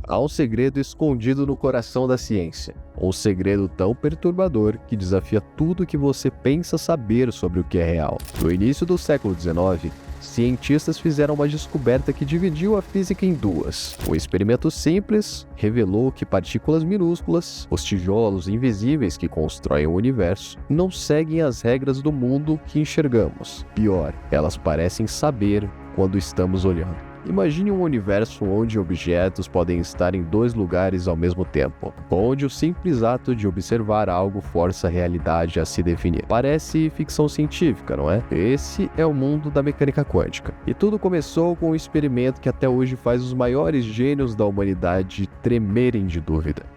Há um segredo escondido no coração da ciência. Um segredo tão perturbador que desafia tudo que você pensa saber sobre o que é real. No início do século XIX, cientistas fizeram uma descoberta que dividiu a física em duas. Um experimento simples revelou que partículas minúsculas, os tijolos invisíveis que constroem o universo, não seguem as regras do mundo que enxergamos. Pior, elas parecem saber quando estamos olhando. Imagine um universo onde objetos podem estar em dois lugares ao mesmo tempo, onde o simples ato de observar algo força a realidade a se definir. Parece ficção científica, não é? Esse é o mundo da mecânica quântica. E tudo começou com um experimento que até hoje faz os maiores gênios da humanidade tremerem de dúvida.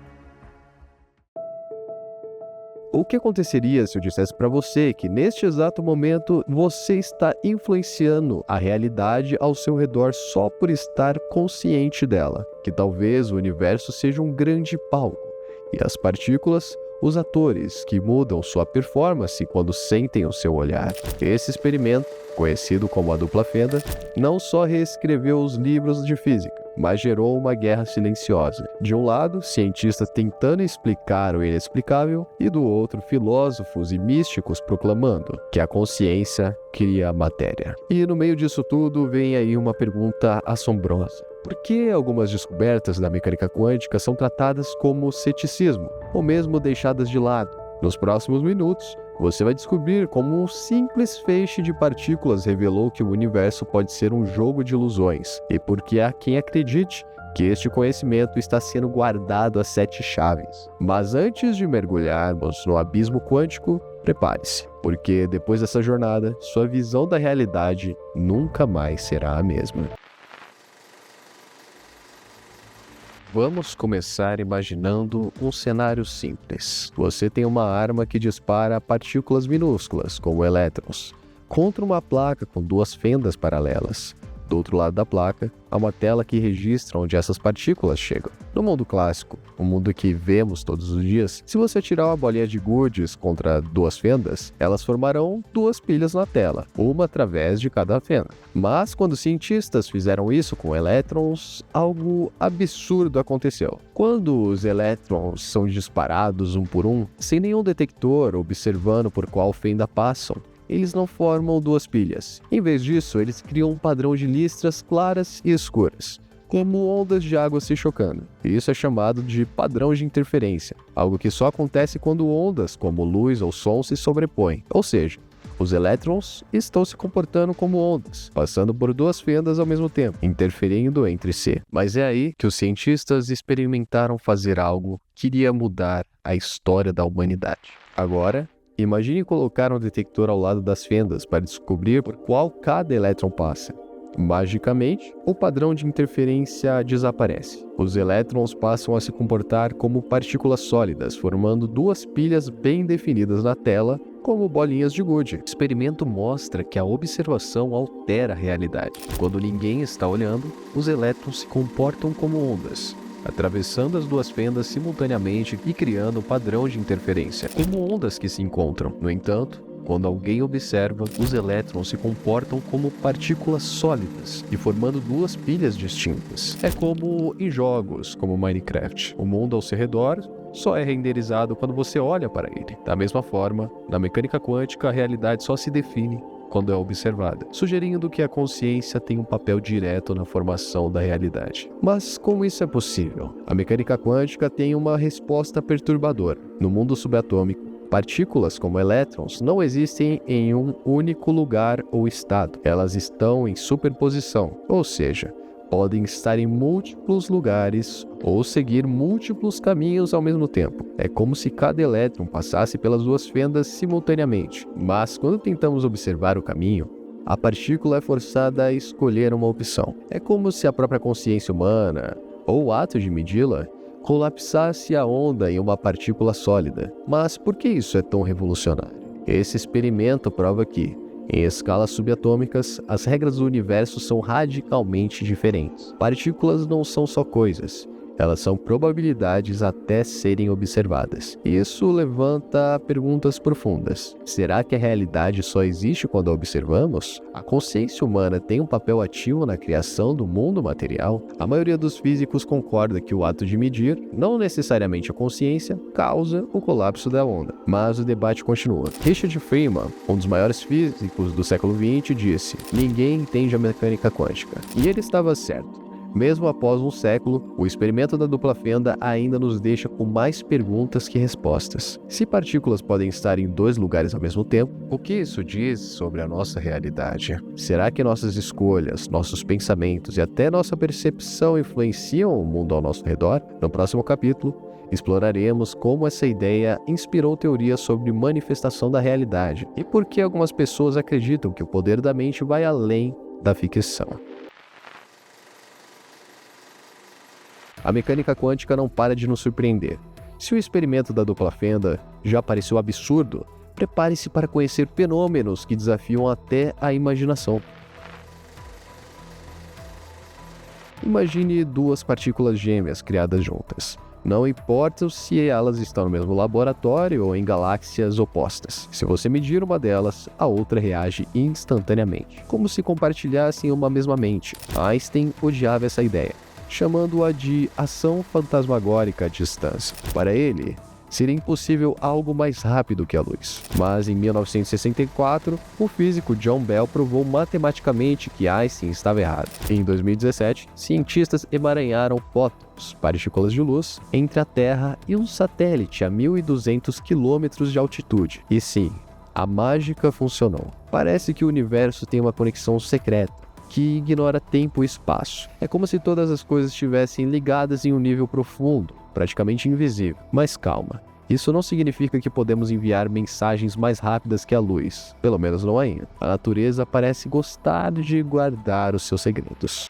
O que aconteceria se eu dissesse para você que neste exato momento você está influenciando a realidade ao seu redor só por estar consciente dela? Que talvez o universo seja um grande palco e as partículas, os atores que mudam sua performance quando sentem o seu olhar. Esse experimento, conhecido como a dupla fenda, não só reescreveu os livros de física, mas gerou uma guerra silenciosa. De um lado, cientistas tentando explicar o inexplicável, e do outro, filósofos e místicos proclamando que a consciência cria a matéria. E no meio disso tudo vem aí uma pergunta assombrosa. Por que algumas descobertas da mecânica quântica são tratadas como ceticismo, ou mesmo deixadas de lado? Nos próximos minutos, você vai descobrir como um simples feixe de partículas revelou que o universo pode ser um jogo de ilusões, e porque há quem acredite que este conhecimento está sendo guardado a 7 chaves. Mas antes de mergulharmos no abismo quântico, prepare-se, porque depois dessa jornada, sua visão da realidade nunca mais será a mesma. Vamos começar imaginando um cenário simples. Você tem uma arma que dispara partículas minúsculas, como elétrons, contra uma placa com 2 fendas paralelas. Do outro lado da placa, há uma tela que registra onde essas partículas chegam. No mundo clássico, o mundo que vemos todos os dias, se você tirar uma bolinha de gudes contra 2 fendas, elas formarão 2 pilhas na tela, uma através de cada fenda. Mas quando cientistas fizeram isso com elétrons, algo absurdo aconteceu. Quando os elétrons são disparados um por um, sem nenhum detector observando por qual fenda passam, eles não formam 2 pilhas. Em vez disso, eles criam um padrão de listras claras e escuras, como ondas de água se chocando. Isso é chamado de padrão de interferência, algo que só acontece quando ondas como luz ou som se sobrepõem. Ou seja, os elétrons estão se comportando como ondas, passando por 2 fendas ao mesmo tempo, interferindo entre si. Mas é aí que os cientistas experimentaram fazer algo que iria mudar a história da humanidade. Agora, imagine colocar um detector ao lado das fendas para descobrir por qual cada elétron passa. Magicamente, o padrão de interferência desaparece. Os elétrons passam a se comportar como partículas sólidas, formando 2 pilhas bem definidas na tela, como bolinhas de gude. O experimento mostra que a observação altera a realidade. Quando ninguém está olhando, os elétrons se comportam como ondas, atravessando as 2 fendas simultaneamente e criando um padrão de interferência, como ondas que se encontram. No entanto, quando alguém observa, os elétrons se comportam como partículas sólidas e formando 2 pilhas distintas. É como em jogos como Minecraft. O mundo ao seu redor só é renderizado quando você olha para ele. Da mesma forma, na mecânica quântica, a realidade só se define quando é observada, sugerindo que a consciência tem um papel direto na formação da realidade. Mas como isso é possível? A mecânica quântica tem uma resposta perturbadora. No mundo subatômico, partículas como elétrons não existem em um único lugar ou estado. Elas estão em superposição, ou seja, podem estar em múltiplos lugares ou seguir múltiplos caminhos ao mesmo tempo. É como se cada elétron passasse pelas 2 fendas simultaneamente. Mas quando tentamos observar o caminho, a partícula é forçada a escolher uma opção. É como se a própria consciência humana, ou o ato de medi-la, colapsasse a onda em uma partícula sólida. Mas por que isso é tão revolucionário? Esse experimento prova que, em escalas subatômicas, as regras do universo são radicalmente diferentes. Partículas não são só coisas, Elas são probabilidades até serem observadas. Isso levanta perguntas profundas. Será que a realidade só existe quando a observamos? A consciência humana tem um papel ativo na criação do mundo material? A maioria dos físicos concorda que o ato de medir, não necessariamente a consciência, causa o colapso da onda. Mas o debate continua. Richard Feynman, um dos maiores físicos do século XX, disse: ninguém entende a mecânica quântica. E ele estava certo. Mesmo após um século, o experimento da dupla fenda ainda nos deixa com mais perguntas que respostas. Se partículas podem estar em dois lugares ao mesmo tempo, o que isso diz sobre a nossa realidade? Será que nossas escolhas, nossos pensamentos e até nossa percepção influenciam o mundo ao nosso redor? No próximo capítulo, exploraremos como essa ideia inspirou teorias sobre manifestação da realidade e por que algumas pessoas acreditam que o poder da mente vai além da ficção. A mecânica quântica não para de nos surpreender. Se o experimento da dupla fenda já pareceu absurdo, prepare-se para conhecer fenômenos que desafiam até a imaginação. Imagine duas partículas gêmeas criadas juntas. Não importa se elas estão no mesmo laboratório ou em galáxias opostas. Se você medir uma delas, a outra reage instantaneamente, como se compartilhassem uma mesma mente. Einstein odiava essa ideia, chamando-a de ação fantasmagórica à distância. Para ele, seria impossível algo mais rápido que a luz. Mas em 1964, o físico John Bell provou matematicamente que Einstein estava errado. Em 2017, cientistas emaranharam fótons, partículas de luz, entre a Terra e um satélite a 1.200 quilômetros de altitude. E sim, a mágica funcionou. Parece que o universo tem uma conexão secreta que ignora tempo e espaço. É como se todas as coisas estivessem ligadas em um nível profundo, praticamente invisível. Mas calma, isso não significa que podemos enviar mensagens mais rápidas que a luz, pelo menos não ainda. A natureza parece gostar de guardar os seus segredos.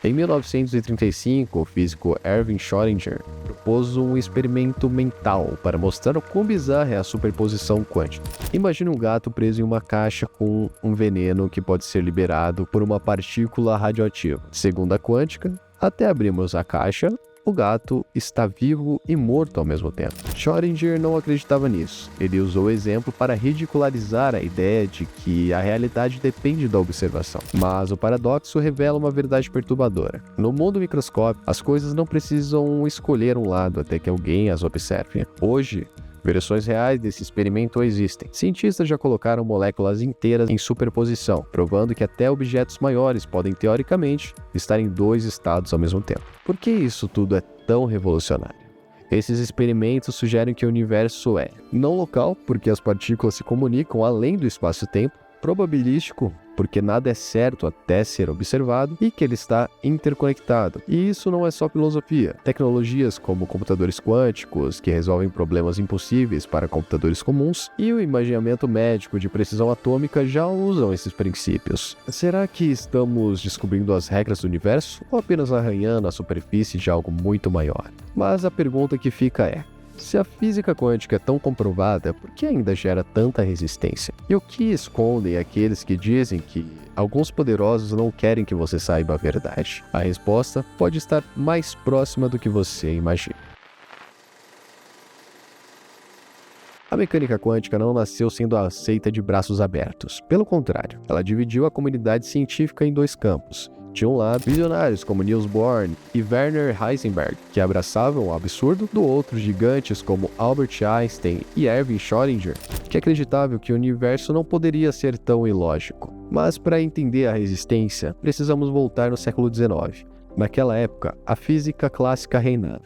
Em 1935, o físico Erwin Schrödinger propôs um experimento mental para mostrar o quão bizarra é a superposição quântica. Imagine um gato preso em uma caixa com um veneno que pode ser liberado por uma partícula radioativa. Segundo a quântica, até abrirmos a caixa, o gato está vivo e morto ao mesmo tempo. Schrödinger não acreditava nisso. Ele usou o exemplo para ridicularizar a ideia de que a realidade depende da observação. Mas o paradoxo revela uma verdade perturbadora. No mundo microscópico, as coisas não precisam escolher um lado até que alguém as observe. Hoje, versões reais desse experimento existem. Cientistas já colocaram moléculas inteiras em superposição, provando que até objetos maiores podem, teoricamente, estar em dois estados ao mesmo tempo. Por que isso tudo é tão revolucionário? Esses experimentos sugerem que o universo é não local, porque as partículas se comunicam além do espaço-tempo, probabilístico, porque nada é certo até ser observado, e que ele está interconectado. E isso não é só filosofia. Tecnologias como computadores quânticos, que resolvem problemas impossíveis para computadores comuns, e o imaginamento médico de precisão atômica já usam esses princípios. Será que estamos descobrindo as regras do universo, ou apenas arranhando a superfície de algo muito maior? Mas a pergunta que fica é: se a física quântica é tão comprovada, por que ainda gera tanta resistência? E o que escondem aqueles que dizem que alguns poderosos não querem que você saiba a verdade? A resposta pode estar mais próxima do que você imagina. A mecânica quântica não nasceu sendo aceita de braços abertos. Pelo contrário, ela dividiu a comunidade científica em dois campos. De um lado, visionários como Niels Bohr e Werner Heisenberg, que abraçavam o absurdo; do outro, gigantes como Albert Einstein e Erwin Schrödinger, que acreditavam que o universo não poderia ser tão ilógico. Mas para entender a resistência, precisamos voltar no século XIX. Naquela época, a física clássica reinava.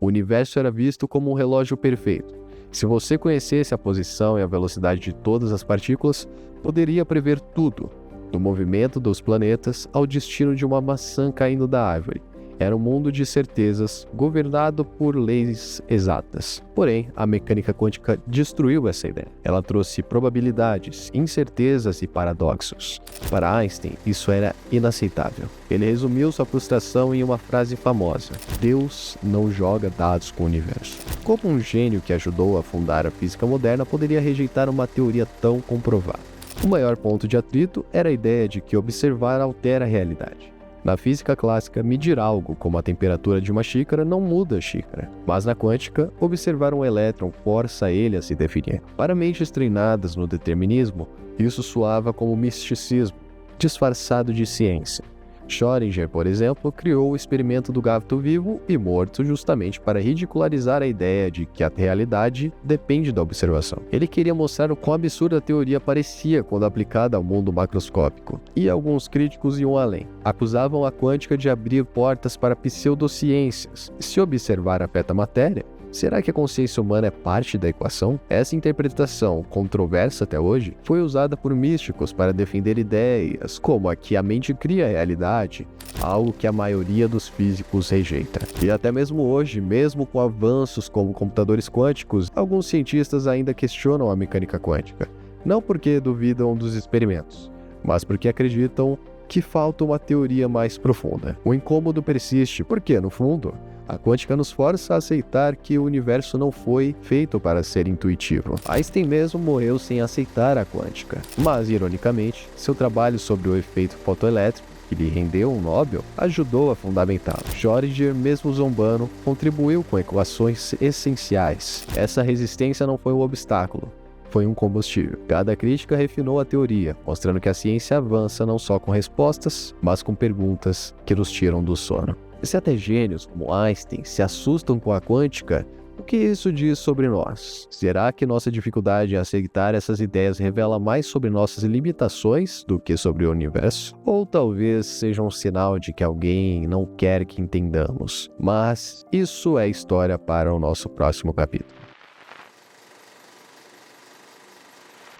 O universo era visto como um relógio perfeito. Se você conhecesse a posição e a velocidade de todas as partículas, poderia prever tudo, do movimento dos planetas ao destino de uma maçã caindo da árvore. Era um mundo de certezas, governado por leis exatas. Porém, a mecânica quântica destruiu essa ideia. Ela trouxe probabilidades, incertezas e paradoxos. Para Einstein, isso era inaceitável. Ele resumiu sua frustração em uma frase famosa: Deus não joga dados com o universo. Como um gênio que ajudou a fundar a física moderna poderia rejeitar uma teoria tão comprovada? O maior ponto de atrito era a ideia de que observar altera a realidade. Na física clássica, medir algo, como a temperatura de uma xícara, não muda a xícara. Mas na quântica, observar um elétron força ele a se definir. Para mentes treinadas no determinismo, isso soava como misticismo, disfarçado de ciência. Schrödinger, por exemplo, criou o experimento do gato vivo e morto justamente para ridicularizar a ideia de que a realidade depende da observação. Ele queria mostrar o quão absurda a teoria parecia quando aplicada ao mundo macroscópico. E alguns críticos iam além. Acusavam a quântica de abrir portas para pseudociências. Se observar afeta a matéria, será que a consciência humana é parte da equação? Essa interpretação, controversa até hoje, foi usada por místicos para defender ideias como a que a mente cria a realidade, algo que a maioria dos físicos rejeita. E até mesmo hoje, mesmo com avanços como computadores quânticos, alguns cientistas ainda questionam a mecânica quântica. Não porque duvidam dos experimentos, mas porque acreditam que falta uma teoria mais profunda. O incômodo persiste porque, no fundo, a quântica nos força a aceitar que o universo não foi feito para ser intuitivo. Einstein mesmo morreu sem aceitar a quântica. Mas, ironicamente, seu trabalho sobre o efeito fotoelétrico, que lhe rendeu um Nobel, ajudou a fundamentá-lo. Schrödinger, mesmo zombando, contribuiu com equações essenciais. Essa resistência não foi um obstáculo, foi um combustível. Cada crítica refinou a teoria, mostrando que a ciência avança não só com respostas, mas com perguntas que nos tiram do sono. E se até gênios como Einstein se assustam com a quântica, o que isso diz sobre nós? Será que nossa dificuldade em aceitar essas ideias revela mais sobre nossas limitações do que sobre o universo? Ou talvez seja um sinal de que alguém não quer que entendamos? Mas isso é história para o nosso próximo capítulo.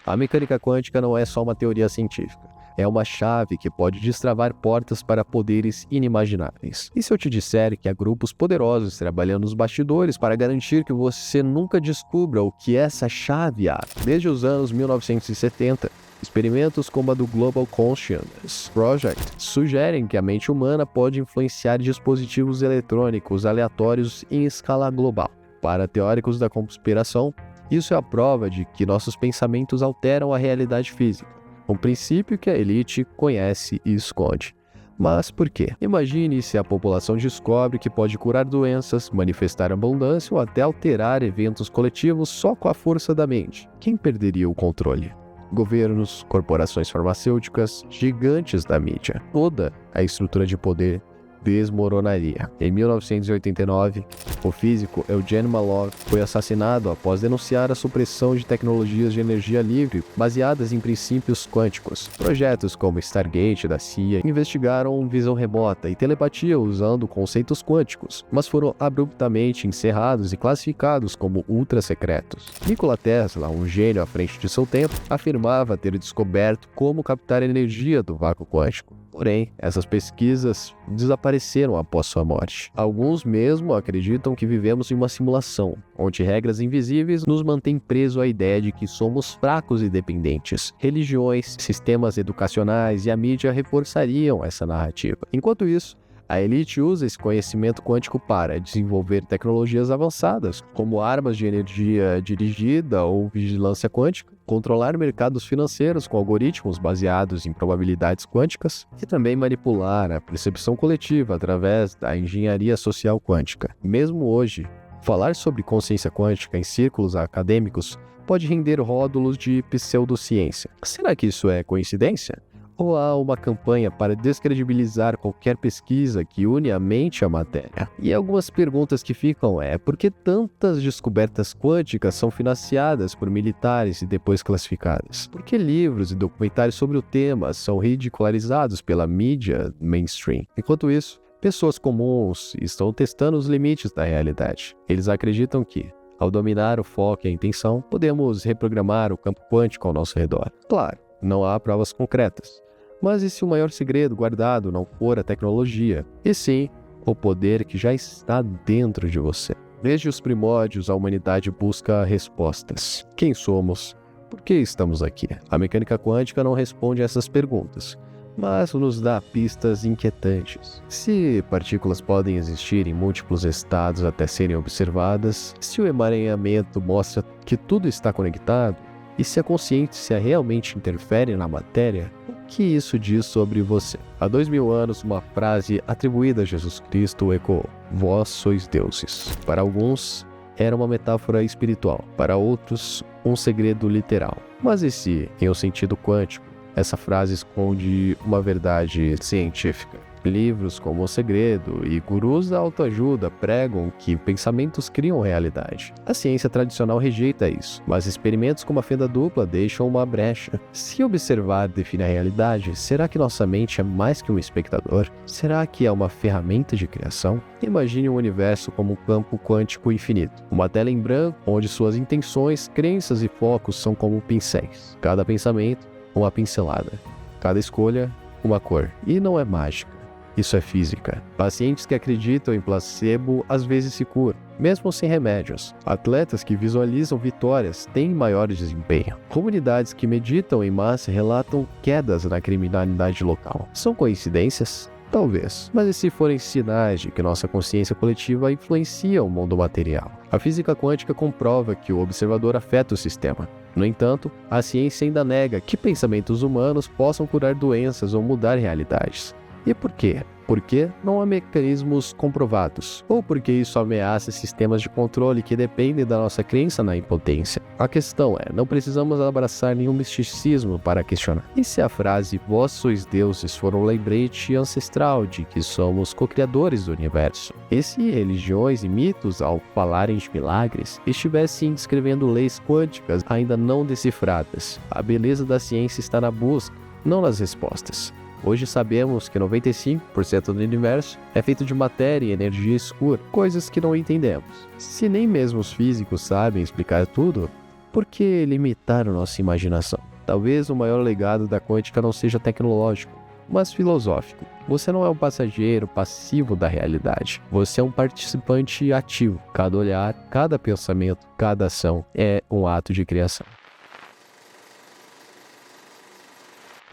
A mecânica quântica não é só uma teoria científica. É uma chave que pode destravar portas para poderes inimagináveis. E se eu te disser que há grupos poderosos trabalhando nos bastidores para garantir que você nunca descubra o que essa chave abre? Desde os anos 1970, experimentos como a do Global Consciousness Project sugerem que a mente humana pode influenciar dispositivos eletrônicos aleatórios em escala global. Para teóricos da conspiração, isso é a prova de que nossos pensamentos alteram a realidade física. Um princípio que a elite conhece e esconde. Mas por quê? Imagine se a população descobre que pode curar doenças, manifestar abundância ou até alterar eventos coletivos só com a força da mente. Quem perderia o controle? Governos, corporações farmacêuticas, gigantes da mídia. Toda a estrutura de poder desmoronaria. Em 1989, o físico Eugene Malov foi assassinado após denunciar a supressão de tecnologias de energia livre baseadas em princípios quânticos. Projetos como Stargate da CIA investigaram visão remota e telepatia usando conceitos quânticos, mas foram abruptamente encerrados e classificados como ultra-secretos. Nikola Tesla, um gênio à frente de seu tempo, afirmava ter descoberto como captar energia do vácuo quântico. Porém, essas pesquisas desapareceram após sua morte. Alguns mesmo acreditam que vivemos em uma simulação, onde regras invisíveis nos mantêm presos à ideia de que somos fracos e dependentes. Religiões, sistemas educacionais e a mídia reforçariam essa narrativa. Enquanto isso, a elite usa esse conhecimento quântico para desenvolver tecnologias avançadas, como armas de energia dirigida ou vigilância quântica, controlar mercados financeiros com algoritmos baseados em probabilidades quânticas e também manipular a percepção coletiva através da engenharia social quântica. Mesmo hoje, falar sobre consciência quântica em círculos acadêmicos pode render rótulos de pseudociência. Será que isso é coincidência? Ou há uma campanha para descredibilizar qualquer pesquisa que une a mente à matéria? E algumas perguntas que ficam por que tantas descobertas quânticas são financiadas por militares e depois classificadas? Por que livros e documentários sobre o tema são ridicularizados pela mídia mainstream? Enquanto isso, pessoas comuns estão testando os limites da realidade. Eles acreditam que, ao dominar o foco e a intenção, podemos reprogramar o campo quântico ao nosso redor. Claro, não há provas concretas. Mas e se o maior segredo guardado não for a tecnologia, e sim o poder que já está dentro de você? Desde os primórdios, a humanidade busca respostas. Quem somos? Por que estamos aqui? A mecânica quântica não responde a essas perguntas, mas nos dá pistas inquietantes. Se partículas podem existir em múltiplos estados até serem observadas, se o emaranhamento mostra que tudo está conectado, e se a consciência realmente interfere na matéria, o que isso diz sobre você? Há 2000 anos, uma frase atribuída a Jesus Cristo ecoou: vós sois deuses. Para alguns, era uma metáfora espiritual, para outros, um segredo literal. Mas e se, em um sentido quântico, essa frase esconde uma verdade científica? Livros como O Segredo e gurus da autoajuda pregam que pensamentos criam realidade. A ciência tradicional rejeita isso, mas experimentos como a fenda dupla deixam uma brecha. Se observar define a realidade, será que nossa mente é mais que um espectador? Será que é uma ferramenta de criação? Imagine um universo como um campo quântico infinito, uma tela em branco onde suas intenções, crenças e focos são como pincéis. Cada pensamento, uma pincelada. Cada escolha, uma cor. E não é mágica. Isso é física. Pacientes que acreditam em placebo às vezes se curam, mesmo sem remédios. Atletas que visualizam vitórias têm maior desempenho. Comunidades que meditam em massa relatam quedas na criminalidade local. São coincidências? Talvez. Mas e se forem sinais de que nossa consciência coletiva influencia o mundo material? A física quântica comprova que o observador afeta o sistema. No entanto, a ciência ainda nega que pensamentos humanos possam curar doenças ou mudar realidades. E por quê? Porque não há mecanismos comprovados, ou porque isso ameaça sistemas de controle que dependem da nossa crença na impotência. A questão é, não precisamos abraçar nenhum misticismo para questionar. E se a frase "vós sois deuses" for um lembrete ancestral de que somos co-criadores do universo? E se religiões e mitos, ao falarem de milagres, estivessem descrevendo leis quânticas ainda não decifradas? A beleza da ciência está na busca, não nas respostas. Hoje sabemos que 95% do universo é feito de matéria e energia escura, coisas que não entendemos. Se nem mesmo os físicos sabem explicar tudo, por que limitar a nossa imaginação? Talvez o maior legado da quântica não seja tecnológico, mas filosófico. Você não é um passageiro passivo da realidade. Você é um participante ativo. Cada olhar, cada pensamento, cada ação é um ato de criação.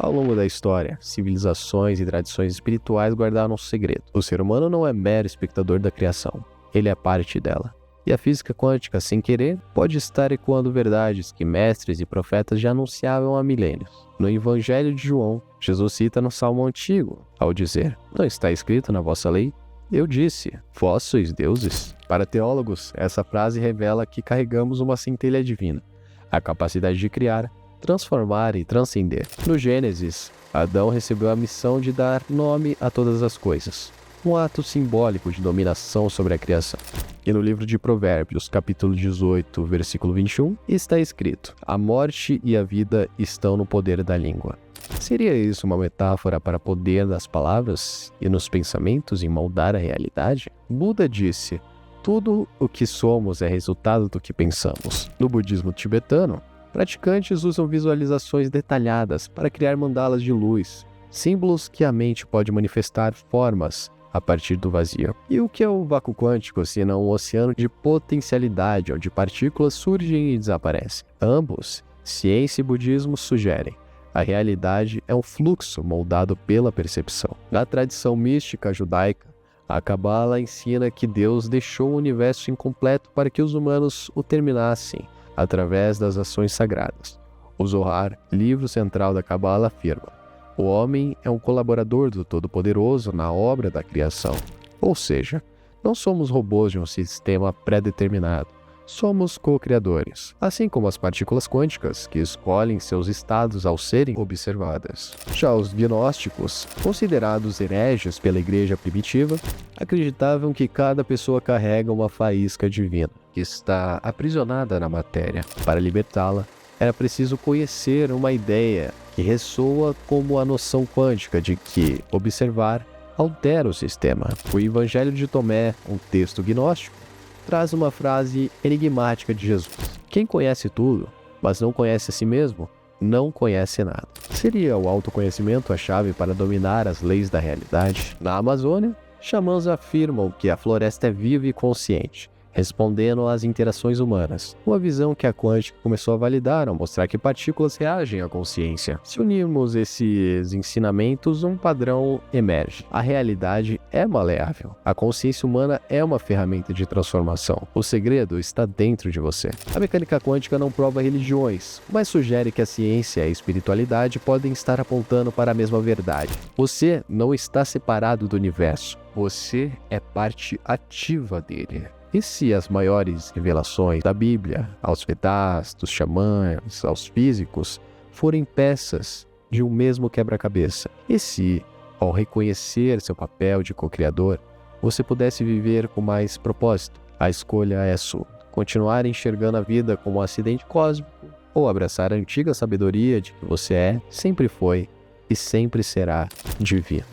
Ao longo da história, civilizações e tradições espirituais guardaram um segredo. O ser humano não é mero espectador da criação, ele é parte dela. E a física quântica, sem querer, pode estar ecoando verdades que mestres e profetas já anunciavam há milênios. No Evangelho de João, Jesus cita no Salmo Antigo, ao dizer: "Não está escrito na vossa lei? Eu disse, vós sois deuses." Para teólogos, essa frase revela que carregamos uma centelha divina, a capacidade de criar, transformar e transcender. No Gênesis, Adão recebeu a missão de dar nome a todas as coisas, um ato simbólico de dominação sobre a criação. E no livro de Provérbios, capítulo 18, versículo 21, está escrito: "A morte e a vida estão no poder da língua." Seria isso uma metáfora para o poder das palavras e nos pensamentos em moldar a realidade? Buda disse: "Tudo o que somos é resultado do que pensamos." No budismo tibetano, praticantes usam visualizações detalhadas para criar mandalas de luz, símbolos que a mente pode manifestar formas a partir do vazio. E o que é o vácuo quântico, senão um oceano de potencialidade onde partículas surgem e desaparecem? Ambos, ciência e budismo, sugerem: a realidade é um fluxo moldado pela percepção. Na tradição mística judaica, a Cabala ensina que Deus deixou o universo incompleto para que os humanos o terminassem através das ações sagradas. O Zohar, livro central da Cabala, afirma: o homem é um colaborador do Todo-Poderoso na obra da criação. Ou seja, não somos robôs de um sistema pré-determinado. Somos co-criadores, assim como as partículas quânticas, que escolhem seus estados ao serem observadas. Já os gnósticos, considerados hereges pela igreja primitiva, acreditavam que cada pessoa carrega uma faísca divina, que está aprisionada na matéria. Para libertá-la, era preciso conhecer uma ideia que ressoa como a noção quântica de que observar altera o sistema. O Evangelho de Tomé, um texto gnóstico, traz uma frase enigmática de Jesus: "Quem conhece tudo, mas não conhece a si mesmo, não conhece nada." Seria o autoconhecimento a chave para dominar as leis da realidade? Na Amazônia, xamãs afirmam que a floresta é viva e consciente, respondendo às interações humanas. Uma visão que a quântica começou a validar ao mostrar que partículas reagem à consciência. Se unirmos esses ensinamentos, um padrão emerge. A realidade é maleável. A consciência humana é uma ferramenta de transformação. O segredo está dentro de você. A mecânica quântica não prova religiões, mas sugere que a ciência e a espiritualidade podem estar apontando para a mesma verdade. Você não está separado do universo. Você é parte ativa dele. E se as maiores revelações da Bíblia, aos Vedás, dos xamãs, aos físicos, forem peças de um mesmo quebra-cabeça? E se, ao reconhecer seu papel de co-criador, você pudesse viver com mais propósito? A escolha é sua. Continuar enxergando a vida como um acidente cósmico ou abraçar a antiga sabedoria de que você é, sempre foi e sempre será divino.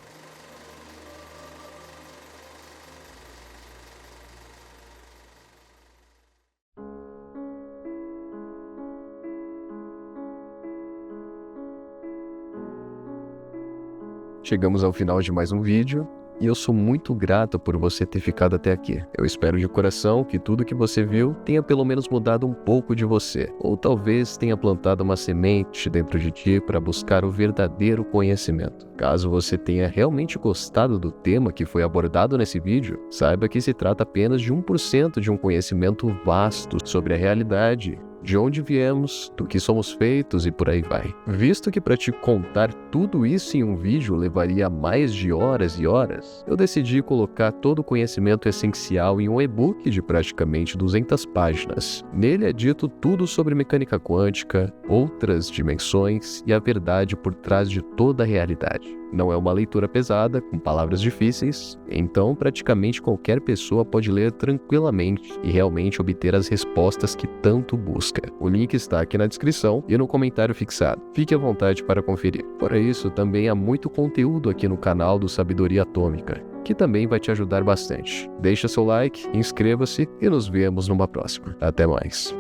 Chegamos ao final de mais um vídeo e eu sou muito grato por você ter ficado até aqui. Eu espero de coração que tudo que você viu tenha pelo menos mudado um pouco de você, ou talvez tenha plantado uma semente dentro de ti para buscar o verdadeiro conhecimento. Caso você tenha realmente gostado do tema que foi abordado nesse vídeo, saiba que se trata apenas de 1% de um conhecimento vasto sobre a realidade, de onde viemos, do que somos feitos e por aí vai. Visto que para te contar tudo isso em um vídeo levaria mais de horas e horas, eu decidi colocar todo o conhecimento essencial em um e-book de praticamente 200 páginas. Nele é dito tudo sobre mecânica quântica, outras dimensões e a verdade por trás de toda a realidade. Não é uma leitura pesada, com palavras difíceis, então praticamente qualquer pessoa pode ler tranquilamente e realmente obter as respostas que tanto busca. O link está aqui na descrição e no comentário fixado. Fique à vontade para conferir. Fora isso, também há muito conteúdo aqui no canal do Sabedoria Atômica, que também vai te ajudar bastante. Deixa seu like, inscreva-se e nos vemos numa próxima. Até mais.